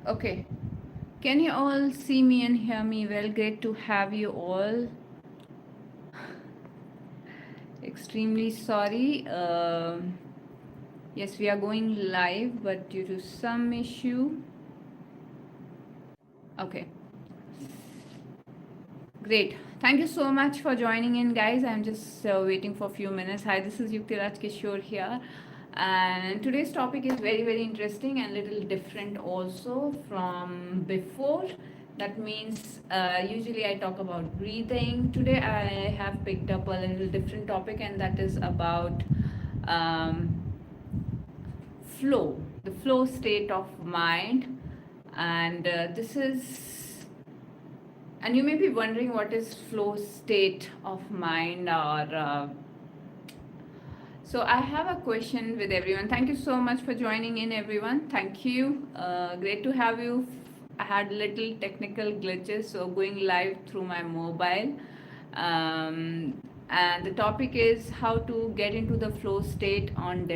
Okay. Can you all see me and hear me well? Great to have you all. Extremely sorry. Yes, we are going live, but due to some issue. Okay. Great. Thank you so much for joining in, guys. I'm just waiting for a few minutes. Hi, this is Yuktiraj Kishore here. And today's topic is very, very interesting and little different also from before. That means usually I talk about breathing. Today I have picked up a little different topic, and that is about um, flow, the flow state of mind. And this is and you may be wondering what is flow state of mind or so I have a question with everyone. Thank you so much for joining in, everyone. Thank you. Great to have you. I had little technical glitches, so going live through my mobile. And the topic is how to get into the flow state on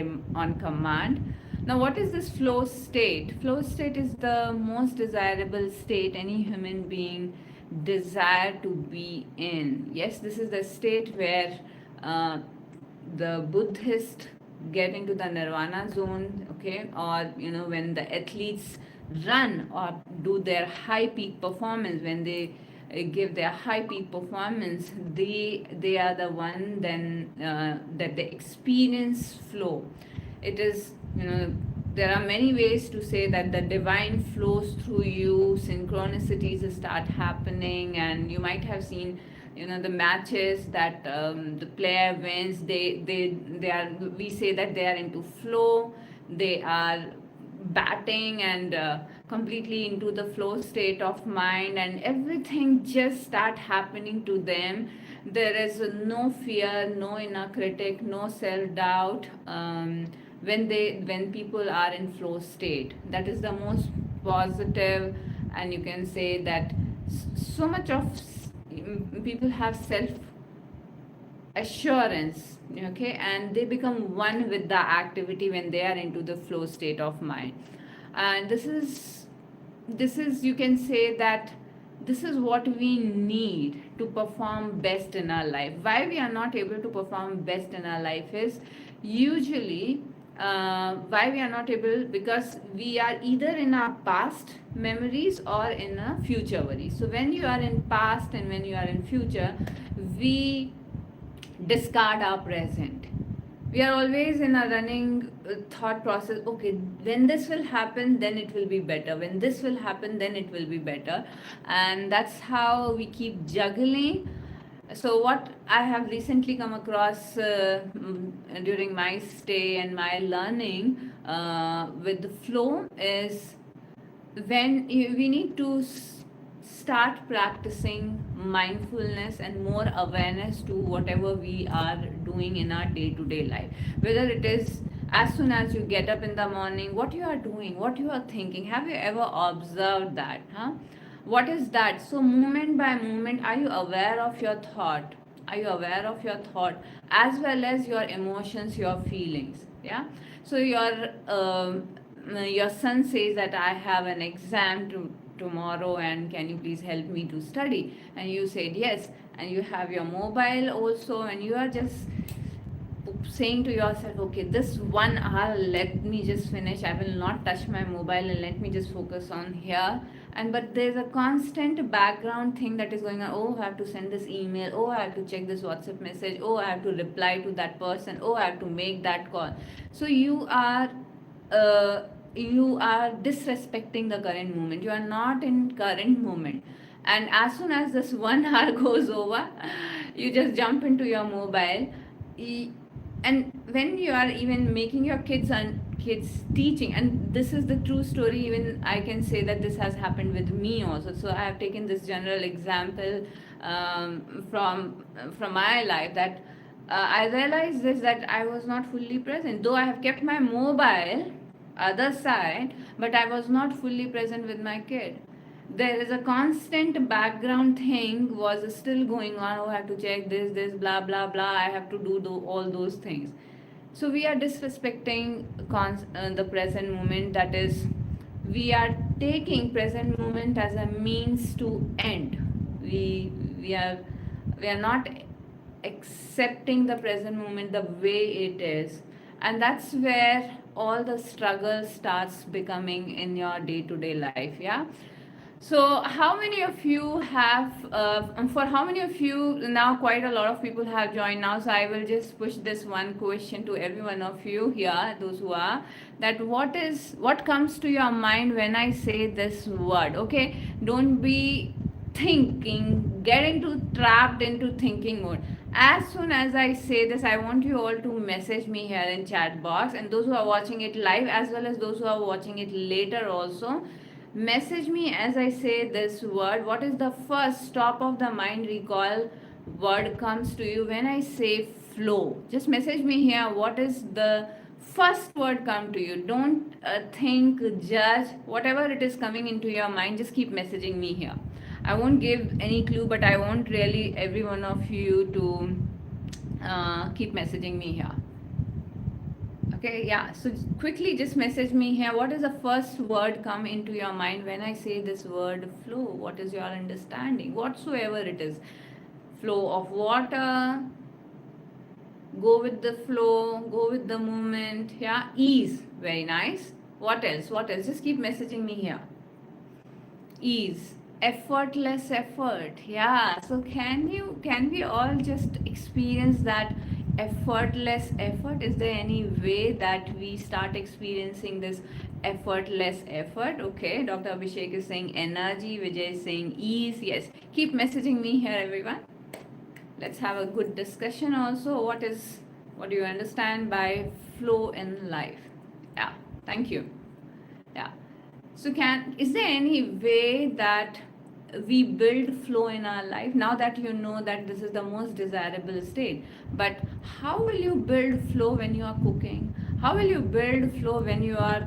command. Now, what is this flow state? Flow state is the most desirable state any human being desire to be in. Yes, this is the state where the Buddhist get into the nirvana zone, okay, or when the athletes run or do their high peak performance, when they give their high peak performance, they are the one then that they experience flow. It is, there are many ways to say that the divine flows through you, synchronicities start happening, and you might have seen the matches that the player wins. They are, we say that they are into flow. They are batting and completely into the flow state of mind, and everything just start happening to them. There is no fear, no inner critic, no self doubt. When people are in flow state, that is the most positive. And you can say that so much of people have self assurance, okay, and they become one with the activity when they are into the flow state of mind. And this is you can say that this is what we need to perform best in our life. Why we are not able to perform best in our life is usually why we are not able, because we are either in our past memories or in a future worry. So when you are in past and when you are in future, we discard our present. We are always in a running thought process. Okay, when this will happen, then it will be better. When this will happen, then it will be better. And that's how we keep juggling. So what I have recently come across during my stay and my learning with the flow is when we need to start practicing mindfulness and more awareness to whatever we are doing in our day-to-day life, whether it is as soon as you get up in the morning, what you are doing, what you are thinking. Have you ever observed that? What is that? So moment by moment, are you aware of your thought? Are you aware of your thought as well as your emotions, your feelings? Yeah. So your son says that I have an exam tomorrow, and can you please help me to study? And you said yes, and you have your mobile also, and you are just saying to yourself, okay, this 1 hour, let me just finish. I will not touch my mobile and let me just focus on here. And but there's a constant background thing that is going on. Oh, I have to send this email. Oh, I have to check this WhatsApp message. Oh, I have to reply to that person. Oh, I have to make that call. So uh, you are disrespecting the current moment. You are not in current moment. And as soon as this 1 hour goes over, you just jump into your mobile. And when you are even making your kids teaching, and this is the true story, even I can say that this has happened with me also. So I have taken this general example from my life, that I realized this, that I was not fully present, though I have kept my mobile other side, but I was not fully present with my kid. There is a constant background thing was still going on. Oh, I have to check this, blah, blah, blah. I have to do all those things. So we are disrespecting the present moment. That is we are taking present moment as a means to end. We are we are we are not accepting the present moment the way it is, and that's where all the struggle starts becoming in your day to day life. Yeah. So, how many of you have, for how many of you now, quite a lot of people have joined now. So, I will just push this one question to every one of you here, those who are, that what comes to your mind when I say this word? Okay, don't be thinking, getting too trapped into thinking mode. As soon as I say this, I want you all to message me here in chat box, and those who are watching it live as well as those who are watching it later also, message me as I say this word. What is the first top of the mind recall word comes to you when I say flow? Just message me here. What is the first word come to you? Don't think, judge, whatever it is coming into your mind. Just keep messaging me here. I won't give any clue, but I want really every one of you to keep messaging me here. Okay, yeah. So quickly just message me here. What is the first word come into your mind when I say this word flow? What is your understanding? Whatsoever it is. Flow of water, go with the flow, go with the movement. Yeah, ease. Very nice. What else? What else? Just keep messaging me here. Ease, effortless effort. Yeah, so can we all just experience that effortless effort? Is there any way that we start experiencing this effortless effort? Okay, Dr. Abhishek is saying energy, Vijay is saying ease. Yes, keep messaging me here, everyone. Let's have a good discussion also. What do you understand by flow in life? Yeah, thank you. Yeah. So can is there any way that we build flow in our life now that you know that this is the most desirable state? But how will you build flow when you are cooking? How will you build flow when you are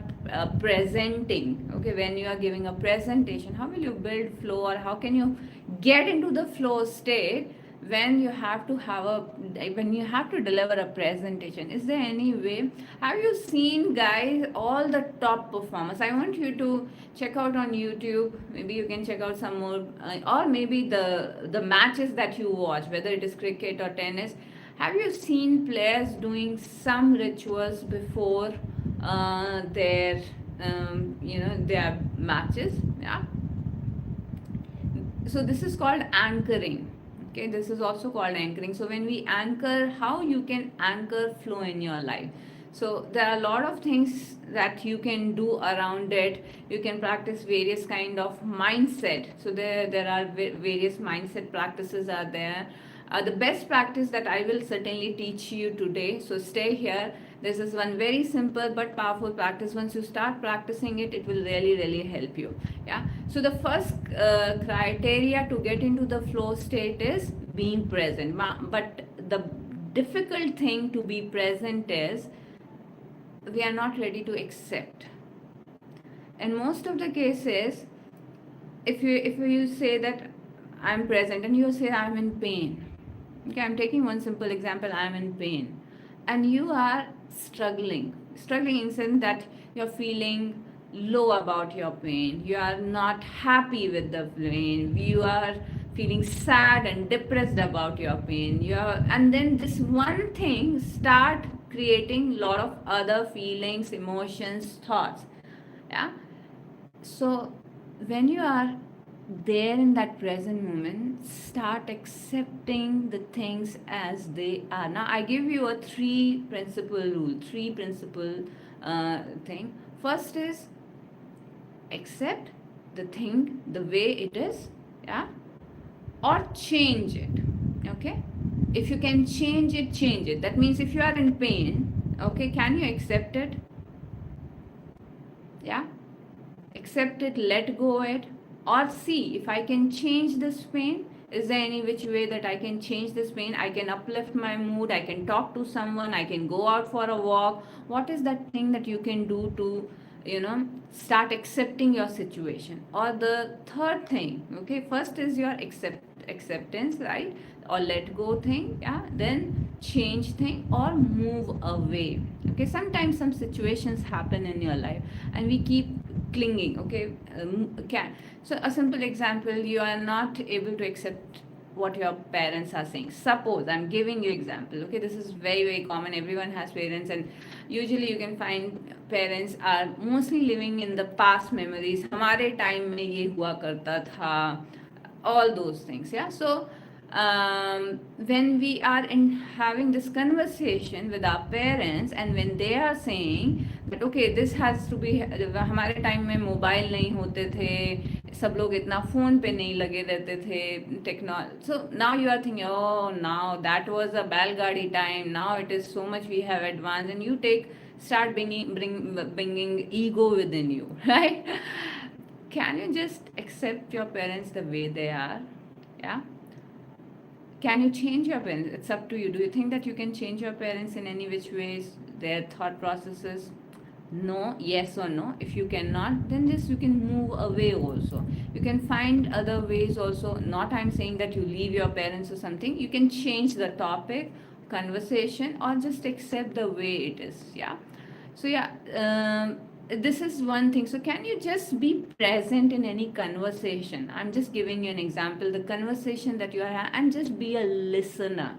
presenting? Okay, when you are giving a presentation, how will you build flow, or how can you get into the flow state when you have to deliver a presentation? Is there any way? Have you seen, guys, all the top performers? I want you to check out on YouTube. Maybe you can check out some more, or maybe the matches that you watch, whether it is cricket or tennis. Have you seen players doing some rituals before their matches? Yeah. So this is called anchoring. Okay, this is also called anchoring. So when we anchor, how you can anchor flow in your life? So there are a lot of things that you can do around it. You can practice various kind of mindset. So there are various mindset practices are there. The best practice that I will certainly teach you today, so stay here. This is one very simple but powerful practice. Once you start practicing it, it will really, really help you. Yeah. So the first criteria to get into the flow state is being present. But the difficult thing to be present is we are not ready to accept. In most of the cases, if you say that I'm present and you say I'm in pain. Okay, I'm taking one simple example. I'm in pain, and you are struggling in the sense that you're feeling low about your pain. You are not happy with the pain. You are feeling sad and depressed about your pain. And then this one thing start creating lot of other feelings, emotions, thoughts. Yeah. So when you are there in that present moment, start accepting the things as they are. Now I give you a three principle thing. First is accept the thing the way it is. Yeah. Or change it. Okay, if you can change it, change it. That means if you are in pain, okay, can you accept it? Yeah, accept it, let go it, or see if I can change this pain. Is there any which way that I can change this pain? I can uplift my mood, I can talk to someone, I can go out for a walk. What is that thing that you can do to start accepting your situation? Or the third thing, okay, first is your acceptance, right, or let go thing. Yeah, then change thing or move away. Okay, sometimes some situations happen in your life and we keep clinging. Okay, can so a simple example, you are not able to accept what your parents are saying. Suppose I'm giving you example. Okay, this is very very common, everyone has parents, and usually you can find parents are mostly living in the past memories. हमारे time में ये हुआ करता था, all those things. Yeah, so when we are in having this conversation with our parents and when they are saying that okay, this has to be, हमारे time में mobile नहीं होते थे, सब लोग इतना फोन पे नहीं लगे रहते थे, technology, so now you are thinking oh now that was a bailgadi time, now it is so much we have advanced, and you start bringing ego within you, right? Can you just accept your parents the way they are? Yeah. Can you change your parents? It's up to you. Do you think that you can change your parents in any which ways, their thought processes? No, yes or no. If you cannot, then just you can move away also. You can find other ways also. Not I'm saying that you leave your parents or something. You can change the topic, conversation, or just accept the way it is. Yeah. So yeah, this is one thing. So can you just be present in any conversation? I'm just giving you an example. The conversation that you are, and just be a listener.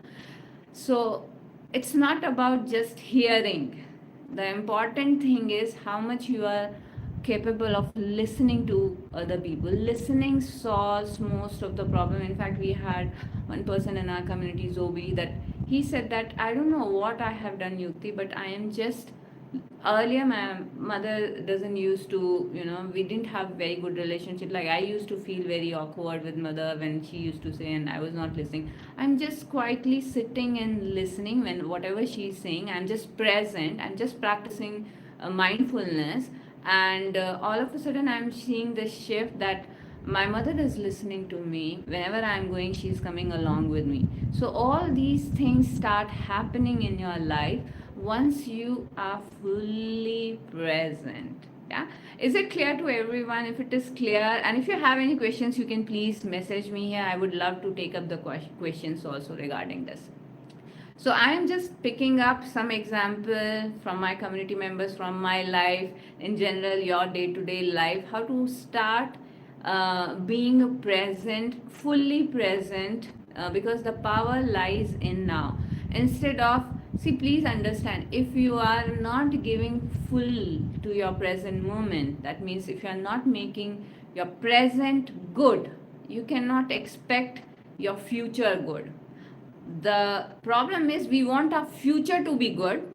So it's not about just hearing. The important thing is how much you are capable of listening to other people. Listening solves most of the problem. In fact, we had one person in our community, Zobi, that he said that I don't know what I have done, Yukti, but I am just, earlier my mother doesn't used to, we didn't have very good relationship. Like I used to feel very awkward with mother when she used to say and I was not listening. I'm just quietly sitting and listening when whatever she's saying. I'm just present. I'm just practicing mindfulness, and all of a sudden I'm seeing this shift that my mother is listening to me. Whenever I'm going, she's coming along with me. So all these things start happening in your life once you are fully present. Yeah, is it clear to everyone? If it is clear, and if you have any questions, you can please message me here. I would love to take up the questions also regarding this. So I am just picking up some example from my community members, from my life in general, your day-to-day life, how to start being present, fully present, because the power lies in now. Instead of, see, please understand, if you are not giving full to your present moment, that means if you are not making your present good, you cannot expect your future good. The problem is we want our future to be good,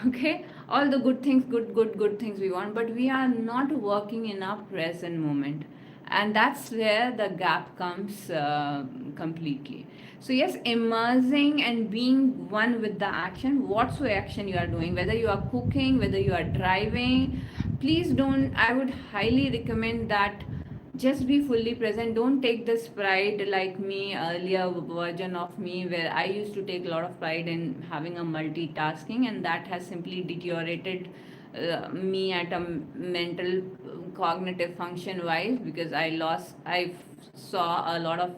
okay, all the good things, good things we want, but we are not working in our present moment, and that's where the gap comes completely. So yes, immersing and being one with the action, whatsoever action you are doing, whether you are cooking, whether you are driving, please don't, I would highly recommend that just be fully present. Don't take this pride like me, earlier version of me, where I used to take a lot of pride in having a multitasking, and that has simply deteriorated me at a mental cognitive function wise, because I saw a lot of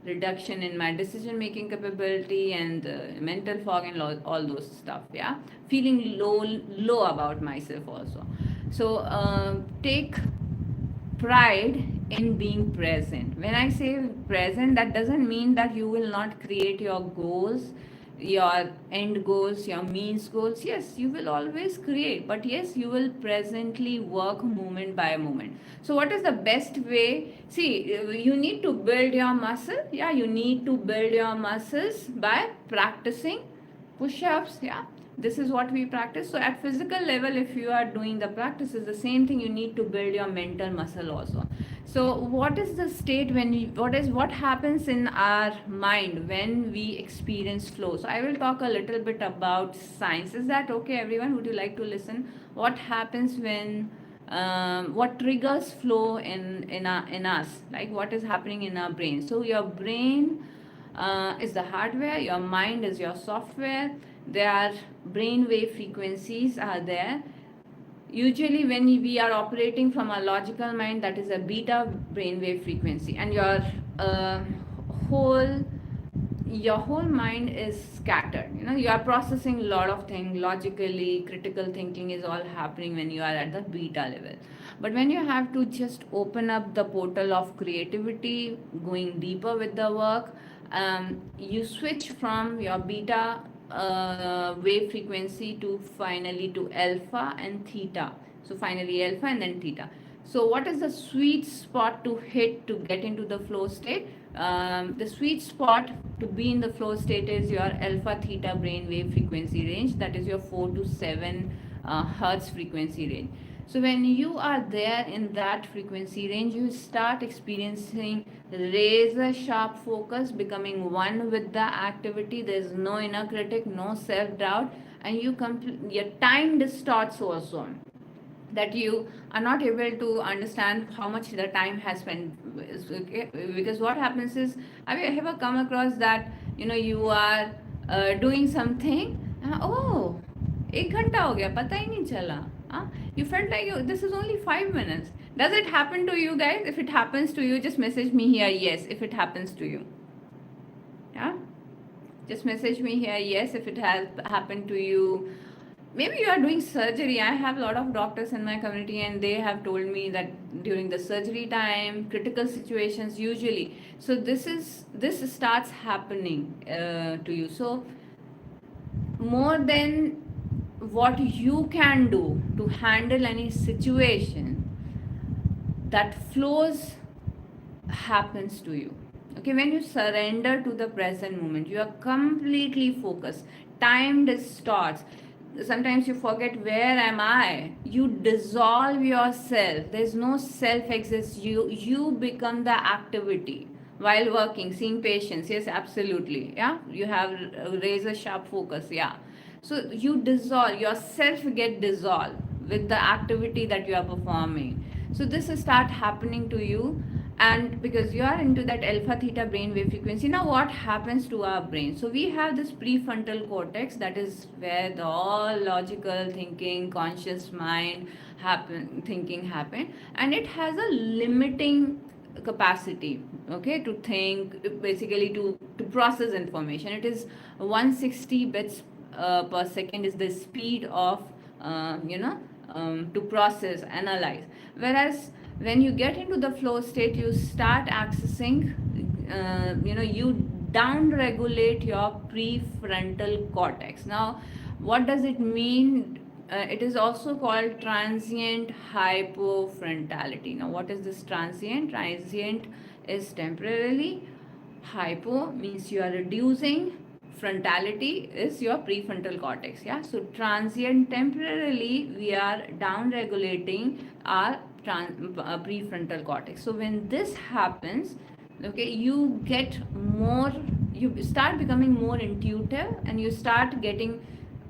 reduction in my decision making capability and mental fog and all those stuff. Yeah, feeling low about myself also. So take pride in being present. When I say present, that doesn't mean that you will not create your goals, your end goals, your means goals. Yes, you will always create, but yes, you will presently work moment by moment. So what is the best way? See, you need to build your muscle. Yeah, you need to build your muscles by practicing push-ups. Yeah, this is what we practice. So at physical level, if you are doing the practices, the same thing, you need to build your mental muscle also. So what is the state when what happens in our mind when we experience flow? So I will talk a little bit about science. Is that okay, everyone? Would you like to listen? What happens when what triggers flow in us, like what is happening in our brain? So your brain is the hardware, your mind is your software. There are brainwave frequencies are there. Usually when we are operating from a logical mind, that is a beta brainwave frequency, and your whole your whole mind is scattered. You are processing a lot of things logically. Critical thinking is all happening when you are at the beta level. But when you have to just open up the portal of creativity, going deeper with the work, you switch from your beta wave frequency to finally to alpha and theta. So finally alpha and then theta. So what is the sweet spot to hit to get into the flow state? The sweet spot to be in the flow state is your alpha theta brain wave frequency range. That is your 4 to 7 hertz frequency range. So when you are there in that frequency range, you start experiencing razor sharp focus, becoming one with the activity. There's no inner critic, no self doubt, and your time distorts also, that you are not able to understand how much the time has spent. Okay? Because what happens is, have you ever come across that you are doing something, oh, 1 घंटा हो गया पता ही नहीं चला. You felt like this is only 5 minutes. Does it happen to you guys? If it happens to you, just message me here yes if it happens to you. Yeah, just message me here yes if it has happened to you. Maybe you are doing surgery. I have a lot of doctors in my community, and they have told me that during the surgery time, critical situations usually, so this starts happening to you. So more than what you can do to handle any situation, that flows happens to you. Okay, when you surrender to the present moment, you are completely focused. Time distorts. Sometimes you forget, where am I? You dissolve yourself. There's no self exists. You become the activity while working, seeing patients. Yes, absolutely. Yeah, you have razor sharp focus. Yeah, so you dissolve yourself, get dissolved with the activity that you are performing. So this start happening to you, and because you are into that alpha theta brain wave frequency. Now what happens to our brain? So we have this prefrontal cortex, that is where the all logical thinking, conscious mind happen, and it has a limiting capacity, okay, to think, basically to process information. It is 160 bits per second is the speed of to process, analyze. Whereas when you get into the flow state, you start accessing, you down regulate your prefrontal cortex. Now what does it mean? It is also called transient hypofrontality. Now what is this transient? Transient is temporarily, hypo means you are reducing, frontality is your prefrontal cortex. Yeah, so transient, temporarily we are down regulating our prefrontal cortex. So when this happens, okay, you start becoming more intuitive, and you start getting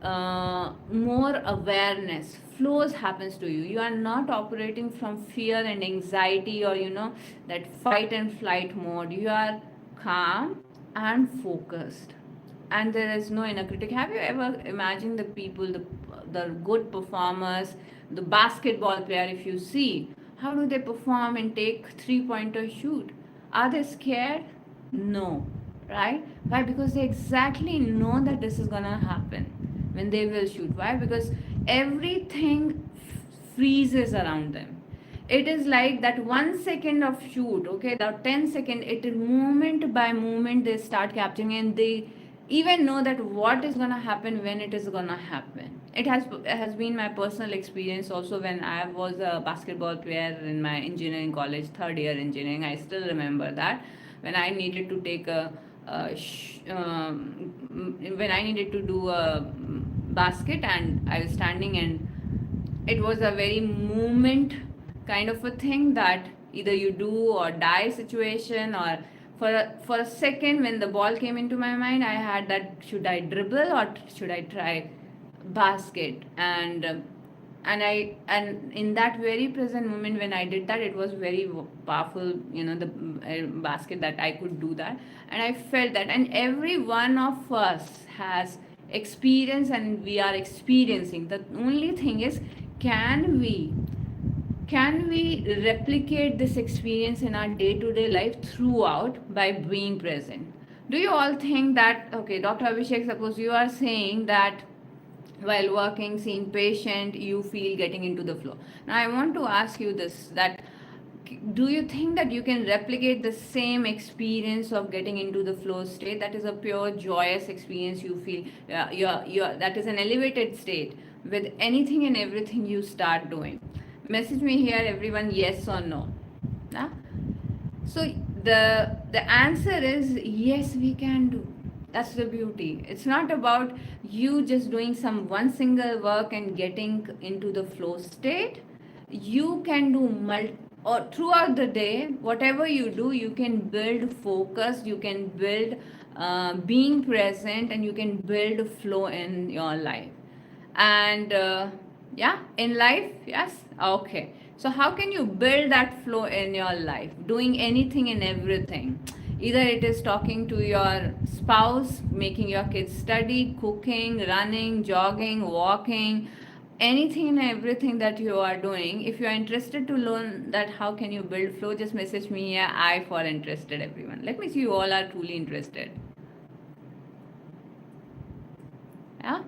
more awareness. Flows happens to you. You are not operating from fear and anxiety, or that fight and flight mode. You are calm and focused, and there is no inner critic. Have you ever imagined the people, the good performers, the basketball player? If you see, how do they perform and take 3-pointer shoot? Are they scared? No, right? Why? Because they exactly know that this is gonna happen when they will shoot. Why? Because everything freezes around them. It is like that 1 second of shoot, okay, the 10 second, it is moment by moment they start capturing, and they even know that what is gonna happen, when it is gonna happen. It has been my personal experience also when I was a basketball player in my engineering college, third year engineering. I still remember that when I needed to take when I needed to do a basket, and I was standing, and it was a very movement kind of a thing, that either you do or die situation. Or for a second, when the ball came into my mind, I had that, should I dribble or should I try basket? And in that very present moment when I did that, it was very powerful, the basket, that I could do that. And I felt that, and every one of us has experience, and we are experiencing. The only thing is, can we replicate this experience in our day-to-day life throughout by being present? Do you all think that, okay, Dr. Abhishek, suppose you are saying that while working, seeing patient, you feel getting into the flow. Now I want to ask you this, that do you think that you can replicate the same experience of getting into the flow state? That is a pure joyous experience you feel. That is an elevated state with anything and everything you start doing. Message me here, everyone, yes or no. Yeah? So the answer is yes, we can do. That's the beauty. It's not about you just doing some one single work and getting into the flow state. You can do or throughout the day, whatever you do, you can build focus, you can build being present, and you can build flow in your life. And yeah, in life, yes, okay. So how can you build that flow in your life? Doing anything and everything. Either it is talking to your spouse, making your kids study, cooking, running, jogging, walking, anything and everything that you are doing. If you are interested to learn that how can you build flow, just message me here, I for interested, everyone. Let me see you all are truly interested. Yeah.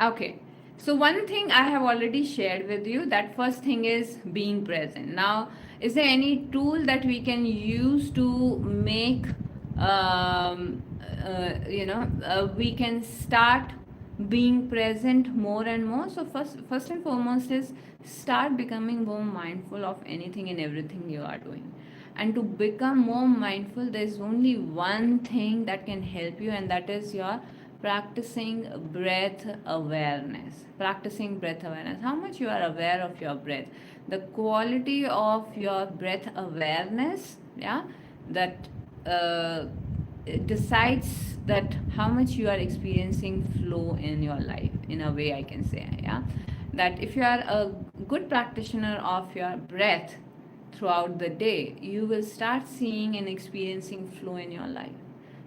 Okay. So one thing I have already shared with you, that first thing is being present. Now, is there any tool that we can use to make, we can start being present more and more? So first and foremost is start becoming more mindful of anything and everything you are doing. And to become more mindful, there's only one thing that can help you, and that is your practicing breath awareness. Practicing breath awareness, how much you are aware of your breath, the quality of your breath awareness, yeah, that decides that how much you are experiencing flow in your life, in a way I can say. Yeah, that if you are a good practitioner of your breath throughout the day, you will start seeing and experiencing flow in your life,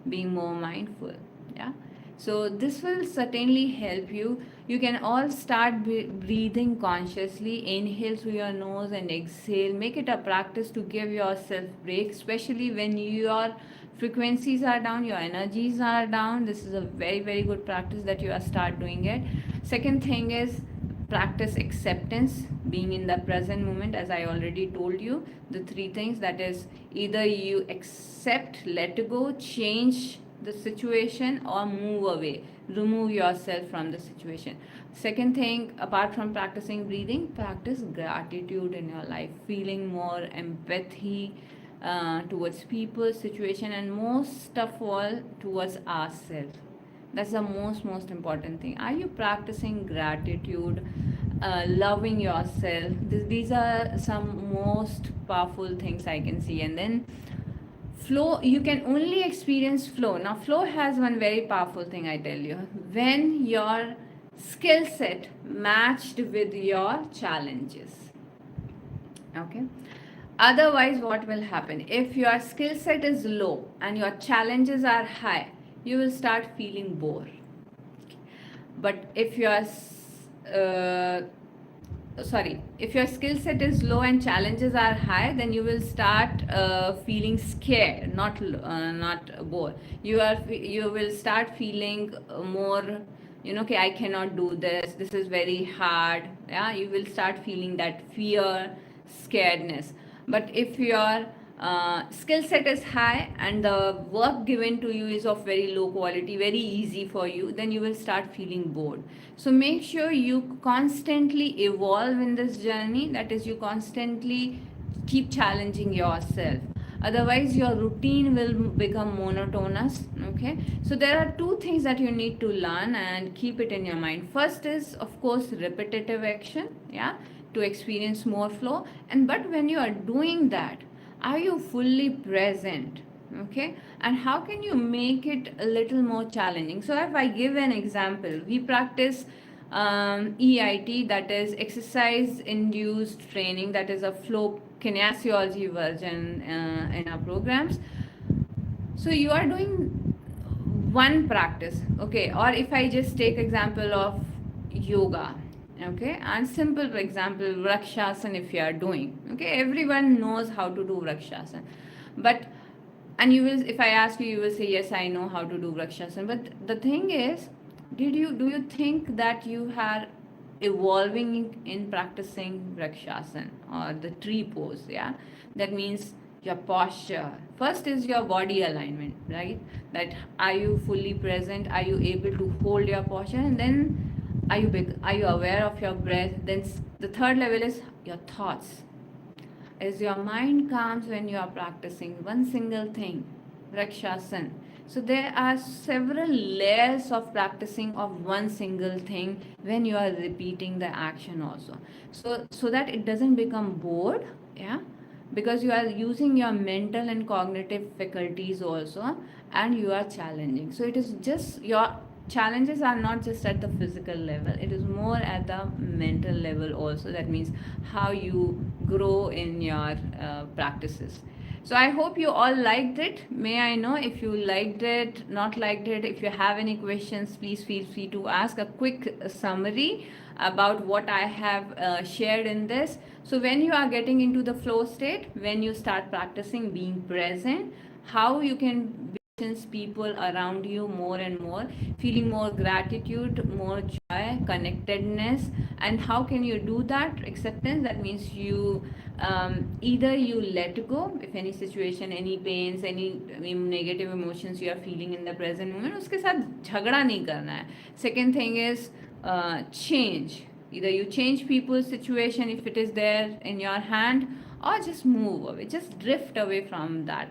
being more mindful. Yeah, so this will certainly help you. You can all start breathing consciously. Inhale through your nose and exhale. Make it a practice to give yourself break, especially when your frequencies are down, your energies are down. This is a very, very good practice that you are start doing it. Second thing is practice acceptance, being in the present moment. As I already told you, the three things, that is either you accept, let go, change the situation, or move away, remove yourself from the situation. Second thing, apart from practicing breathing, practice gratitude in your life, feeling more empathy towards people, situation, and most of all towards ourselves. That's the most important thing. Are you practicing gratitude, loving yourself? These are some most powerful things I can see. And then flow, you can only experience flow. Now flow has one very powerful thing, I tell you. When your skill set matched with your challenges. Okay, otherwise what will happen, if your skill set is low and your challenges are high, you will start feeling bored. But if your if your skill set is low and challenges are high, then you will start feeling scared, not bored. You will start feeling more, okay, I cannot do this, this is very hard. Yeah, you will start feeling that fear, scaredness. But if your skill set is high and the work given to you is of very low quality, very easy for you, then you will start feeling bored. So make sure you constantly evolve in this journey, that is, you constantly keep challenging yourself. Otherwise your routine will become monotonous. Okay, so there are two things that you need to learn and keep it in your mind. First is, of course, repetitive action, yeah, to experience more flow. And but when you are doing that, are you fully present? Okay, and how can you make it a little more challenging? So if I give an example, we practice EIT, that is exercise induced training, that is a flow kinesiology version in our programs. So you are doing one practice, okay, or if I just take example of yoga, okay, and simple example, Vrikshasana, if you are doing, okay, everyone knows how to do Vrikshasana, but And you will, if I ask you, you will say yes, I know how to do Vrikshasana. But the thing is, do you think that you are evolving in practicing Vrikshasana or the tree pose? Yeah, that means your posture first is your body alignment, right? That are you fully present, are you able to hold your posture, and then are you aware of your breath? Then the third level is your thoughts. Is your mind calms when you are practicing one single thing, Rakshasana. So there are several layers of practicing of one single thing when you are repeating the action also. So that it doesn't become bored, yeah, because you are using your mental and cognitive faculties also, and you are challenging. So it is just your challenges are not just at the physical level, it is more at the mental level also. That means how you grow in your practices. So I hope you all liked it. May I know if you liked it, not liked it? If you have any questions, please feel free to ask. A quick summary about what I have shared in this. So when you are getting into the flow state, when you start practicing being present, how you can people around you more and more, feeling more gratitude, more joy, connectedness. And how can you do that? Acceptance. That means you either you let go if any situation, any pains, any negative emotions you are feeling in the present moment, उसके साथ झगड़ा नहीं करना है. Second thing is change. Either you change people's situation if it is there in your hand, or just move away, just drift away from that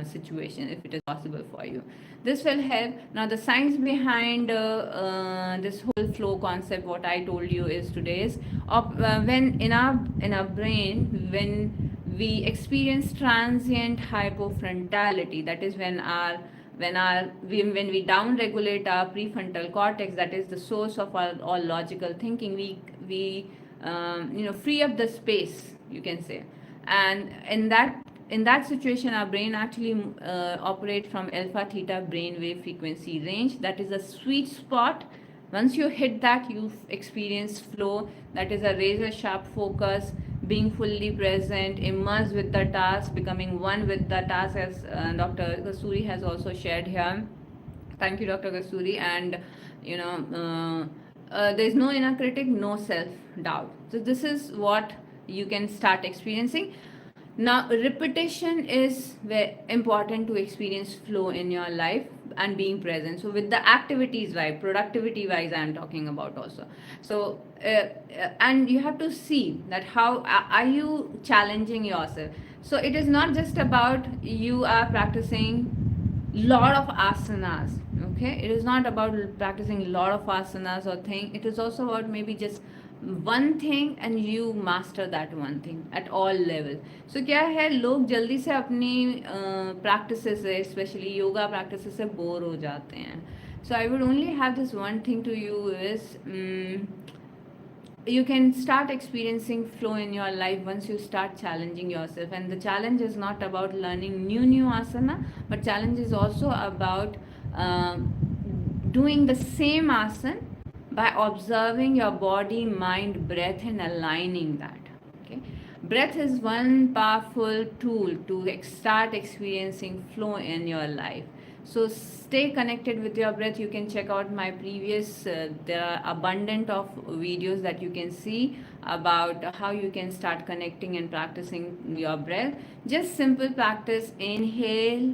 situation if it is possible for you. This will help. Now the science behind this whole flow concept, what I told you is today's when in our brain, when we experience transient hypofrontality, that is when we down regulate our prefrontal cortex, that is the source of our all logical thinking, we free up the space, you can say. And in that situation, our brain actually operate from alpha theta brainwave frequency range. That is a sweet spot. Once you hit that, you experience flow. That is a razor sharp focus, being fully present, immersed with the task, becoming one with the task, as Dr. Kasuri has also shared here. Thank you, Dr. Kasuri. And there's no inner critic, no self doubt. So this is what you can start experiencing. Now, repetition is very important to experience flow in your life and being present. So, with the activities, right, productivity wise, I am talking about also. So, and you have to see that how are you challenging yourself. So, it is not just about you are practicing lot of asanas. Okay, it is not about practicing a lot of asanas or thing. It is also about maybe just one thing and you master that one thing at all level. So क्या है, लोग जल्दी से अपनी practices से, especially yoga practices से bore हो जाते हैं. So I would only have this one thing to you is you can start experiencing flow in your life once you start challenging yourself. And the challenge is not about learning new asana, but challenge is also about doing the same asana by observing your body, mind, breath, and aligning that. Okay, breath is one powerful tool to start experiencing flow in your life. So stay connected with your breath. You can check out my previous there are abundant of videos that you can see about how you can start connecting and practicing your breath. Just simple practice: inhale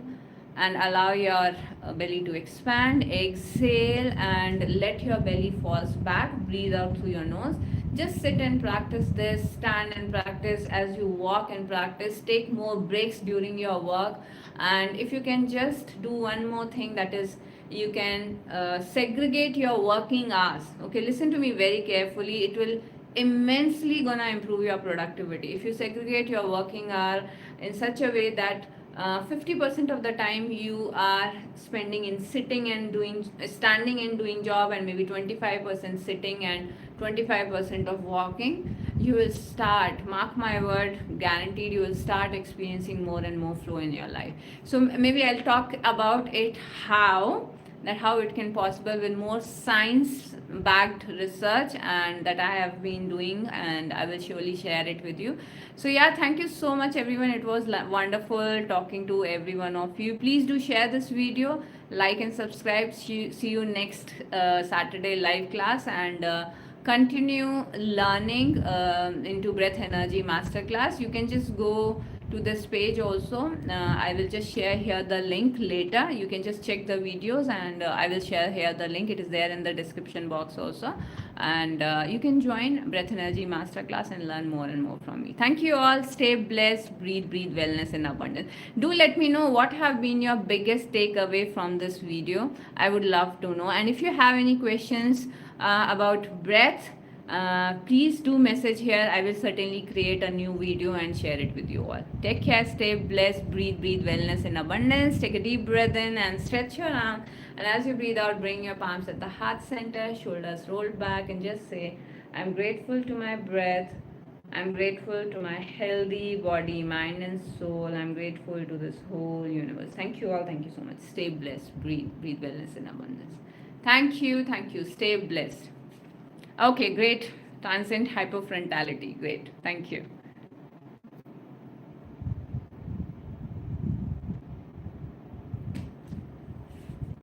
and allow your belly to expand, exhale and let your belly falls back, breathe out through your nose. Just sit and practice this, stand and practice as you walk and practice. Take more breaks during your work. And if you can just do one more thing, that is you can segregate your working hours. Okay, listen to me very carefully. It will immensely gonna improve your productivity if you segregate your working hour in such a way that 50% of the time you are spending in sitting and doing standing and doing job, and maybe 25% sitting and 25% of walking. You will start, mark my word, guaranteed, you will start experiencing more and more flow in your life. So maybe I'll talk about it how that how it can possible with more science backed research, and that I have been doing, and I will surely share it with you. So yeah, thank you so much everyone. It was wonderful talking to every one of you. Please do share this video, like and subscribe. See you next Saturday live class, and continue learning into breath energy masterclass. You can just go to this page also. I will just share here the link later. You can just check the videos, and I will share here the link. It is there in the description box also, and you can join breath energy masterclass and learn more and more from me. Thank you all. Stay blessed. Breathe wellness in abundance. Do let me know what have been your biggest takeaway from this video. I would love to know. And if you have any questions about breath, please do message here. I will certainly create a new video and share it with you all. Take care, stay blessed, breathe wellness in abundance. Take a deep breath in and stretch your arm. And as you breathe out, bring your palms at the heart center, shoulders rolled back, and just say, I'm grateful to my breath. I'm grateful to my healthy body, mind, and soul. I'm grateful to this whole universe. Thank you all. Thank you so much. Stay blessed. Breathe wellness in abundance. Thank you. Thank you. Stay blessed. Okay, great. Transcend hypofrontality. Great. Thank you.